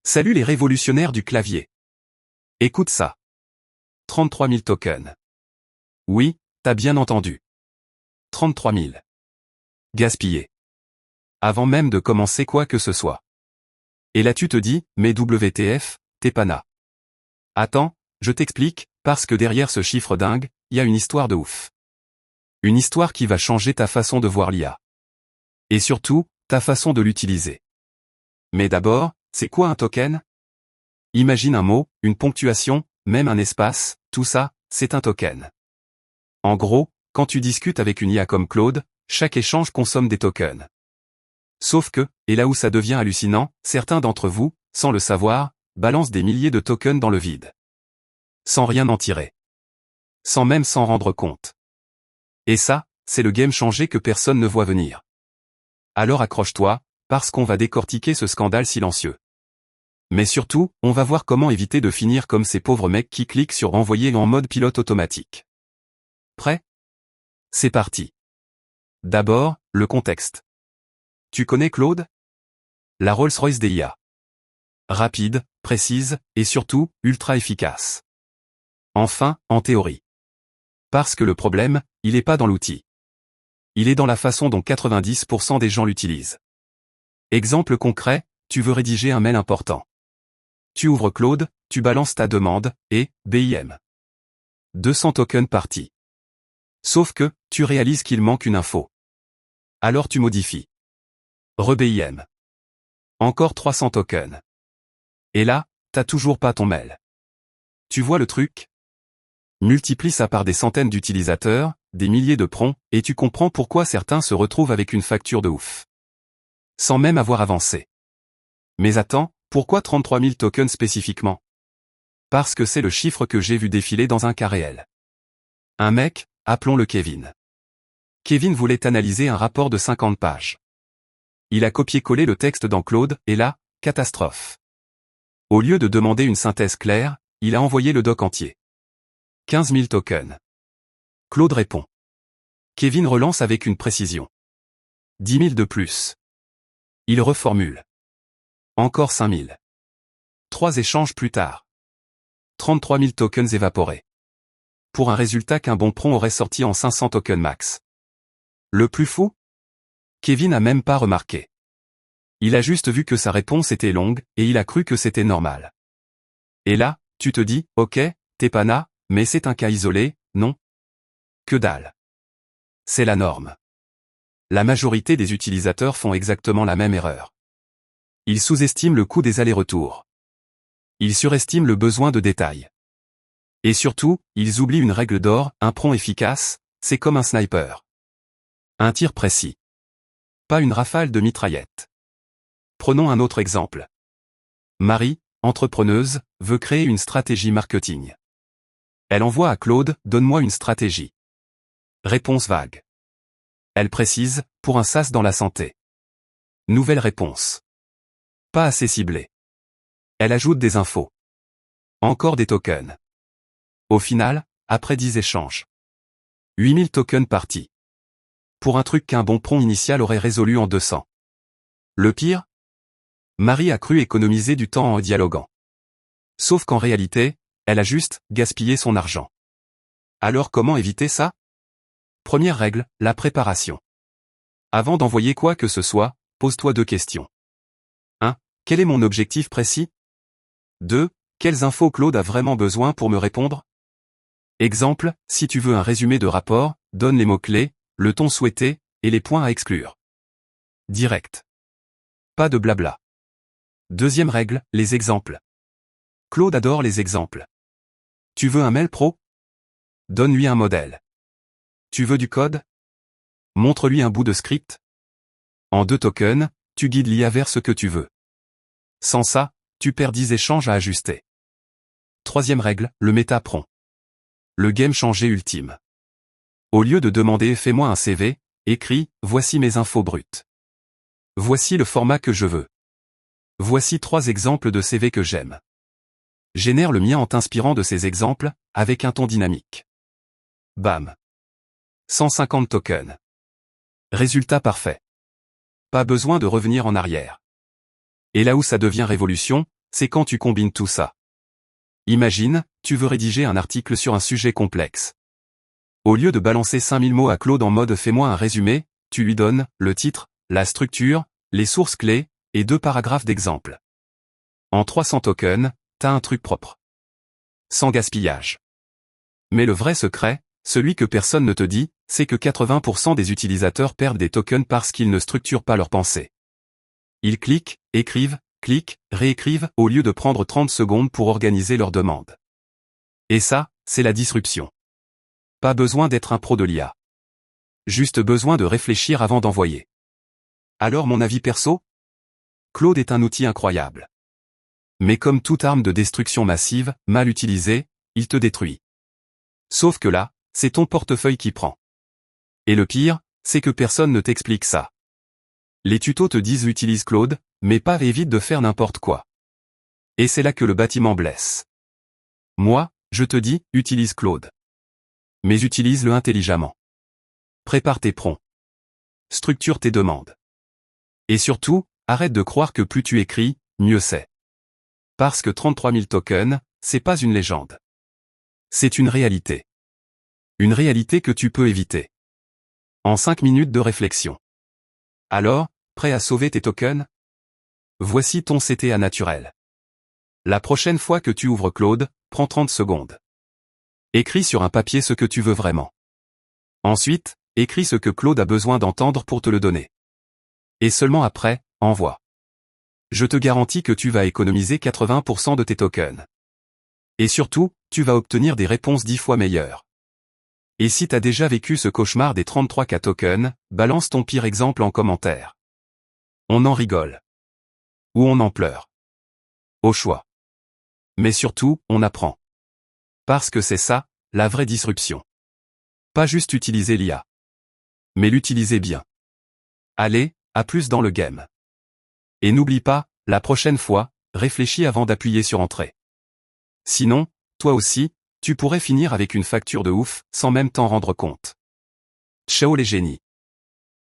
Salut les révolutionnaires du clavier. Écoute ça. 33 000 tokens. Oui, t'as bien entendu. 33 000. Gaspillés. Avant même de commencer quoi que ce soit. Et là tu te dis, mais WTF, t'es pana. Attends, je t'explique, parce que derrière ce chiffre dingue, y a une histoire de ouf. Une histoire qui va changer ta façon de voir l'IA. Et surtout, ta façon de l'utiliser. Mais d'abord, c'est quoi un token? Imagine un mot, une ponctuation, même un espace, tout ça, c'est un token. En gros, quand tu discutes avec une IA comme Claude, chaque échange consomme des tokens. Sauf que, et là où ça devient hallucinant, certains d'entre vous, sans le savoir, balancent des milliers de tokens dans le vide. Sans rien en tirer. Sans même s'en rendre compte. Et ça, c'est le game changé que personne ne voit venir. Alors accroche-toi, parce qu'on va décortiquer ce scandale silencieux. Mais surtout, on va voir comment éviter de finir comme ces pauvres mecs qui cliquent sur envoyer en mode pilote automatique. Prêt? C'est parti. D'abord, le contexte. Tu connais Claude? La Rolls-Royce des IA. Rapide, précise, et surtout, ultra efficace. Enfin, en théorie. Parce que le problème, il est pas dans l'outil. Il est dans la façon dont 90% des gens l'utilisent. Exemple concret, tu veux rédiger un mail important. Tu ouvres Claude, tu balances ta demande, et, BIM. 200 tokens partis. Sauf que, tu réalises qu'il manque une info. Alors tu modifies. Re-BIM. Encore 300 tokens. Et là, t'as toujours pas ton mail. Tu vois le truc? Multiplie ça par des centaines d'utilisateurs, des milliers de prompts, et tu comprends pourquoi certains se retrouvent avec une facture de ouf. Sans même avoir avancé. Mais attends, pourquoi 33 000 tokens spécifiquement? Parce que c'est le chiffre que j'ai vu défiler dans un cas réel. Un mec, appelons-le Kevin. Kevin voulait analyser un rapport de 50 pages. Il a copié-collé le texte dans Claude, et là, catastrophe. Au lieu de demander une synthèse claire, il a envoyé le doc entier. 15 000 tokens. Claude répond. Kevin relance avec une précision. 10 000 de plus. Il reformule. Encore 5 000. 3 échanges plus tard. 33 000 tokens évaporés. Pour un résultat qu'un bon prompt aurait sorti en 500 tokens max. Le plus fou? Kevin n'a même pas remarqué. Il a juste vu que sa réponse était longue, et il a cru que c'était normal. Et là, tu te dis, ok, t'es pana, mais c'est un cas isolé, non? Que dalle. C'est la norme. La majorité des utilisateurs font exactement la même erreur. Ils sous-estiment le coût des allers-retours. Ils surestiment le besoin de détails. Et surtout, ils oublient une règle d'or, un prompt efficace, c'est comme un sniper. Un tir précis. Pas une rafale de mitraillette. Prenons un autre exemple. Marie, entrepreneuse, veut créer une stratégie marketing. Elle envoie à Claude, donne-moi une stratégie. Réponse vague. Elle précise, pour un SaaS dans la santé. Nouvelle réponse. Pas assez ciblée. Elle ajoute des infos. Encore des tokens. Au final, après 10 échanges. 8000 tokens partis. Pour un truc qu'un bon prompt initial aurait résolu en 200. Le pire? Marie a cru économiser du temps en dialoguant. Sauf qu'en réalité, elle a juste gaspillé son argent. Alors comment éviter ça? Première règle, la préparation. Avant d'envoyer quoi que ce soit, pose-toi 2 questions. 1. Quel est mon objectif précis? 2. Quelles infos Claude a vraiment besoin pour me répondre? Exemple, si tu veux un résumé de rapport, donne les mots-clés, le ton souhaité, et les points à exclure. Direct. Pas de blabla. Deuxième règle, les exemples. Claude adore les exemples. Tu veux un mail pro? Donne-lui un modèle. Tu veux du code? Montre-lui un bout de script. En 2 tokens, tu guides l'IA vers ce que tu veux. Sans ça, tu perds 10 échanges à ajuster. Troisième règle, le méta-prompt. Le game changé ultime. Au lieu de demander fais-moi un CV, écris voici mes infos brutes. Voici le format que je veux. Voici 3 exemples de CV que j'aime. Génère le mien en t'inspirant de ces exemples, avec un ton dynamique. Bam. 150 tokens. Résultat parfait. Pas besoin de revenir en arrière. Et là où ça devient révolution, c'est quand tu combines tout ça. Imagine, tu veux rédiger un article sur un sujet complexe. Au lieu de balancer 5000 mots à Claude en mode fais-moi un résumé, tu lui donnes le titre, la structure, les sources clés, et 2 paragraphes d'exemple. En 300 tokens, t'as un truc propre. Sans gaspillage. Mais le vrai secret, celui que personne ne te dit, c'est que 80% des utilisateurs perdent des tokens parce qu'ils ne structurent pas leurs pensées. Ils cliquent, écrivent, cliquent, réécrivent au lieu de prendre 30 secondes pour organiser leur demande. Et ça, c'est la disruption. Pas besoin d'être un pro de l'IA. Juste besoin de réfléchir avant d'envoyer. Alors mon avis perso ? Claude est un outil incroyable. Mais comme toute arme de destruction massive, mal utilisée, il te détruit. Sauf que là, c'est ton portefeuille qui prend. Et le pire, c'est que personne ne t'explique ça. Les tutos te disent utilise Claude, mais pas évite de faire n'importe quoi. Et c'est là que le bâtiment blesse. Moi, je te dis, utilise Claude. Mais utilise-le intelligemment. Prépare tes prompts. Structure tes demandes. Et surtout, arrête de croire que plus tu écris, mieux c'est. Parce que 33 000 tokens, c'est pas une légende. C'est une réalité. Une réalité que tu peux éviter. En 5 minutes de réflexion. Alors, prêt à sauver tes tokens ? Voici ton CTA naturel. La prochaine fois que tu ouvres Claude, prends 30 secondes. Écris sur un papier ce que tu veux vraiment. Ensuite, écris ce que Claude a besoin d'entendre pour te le donner. Et seulement après, envoie. Je te garantis que tu vas économiser 80% de tes tokens. Et surtout, tu vas obtenir des réponses 10 fois meilleures. Et si t'as déjà vécu ce cauchemar des 33K tokens, balance ton pire exemple en commentaire. On en rigole. Ou on en pleure. Au choix. Mais surtout, on apprend. Parce que c'est ça, la vraie disruption. Pas juste utiliser l'IA. Mais l'utiliser bien. Allez, à plus dans le game. Et n'oublie pas, la prochaine fois, réfléchis avant d'appuyer sur Entrée. Sinon, toi aussi, tu pourrais finir avec une facture de ouf, sans même t'en rendre compte. Ciao les génies.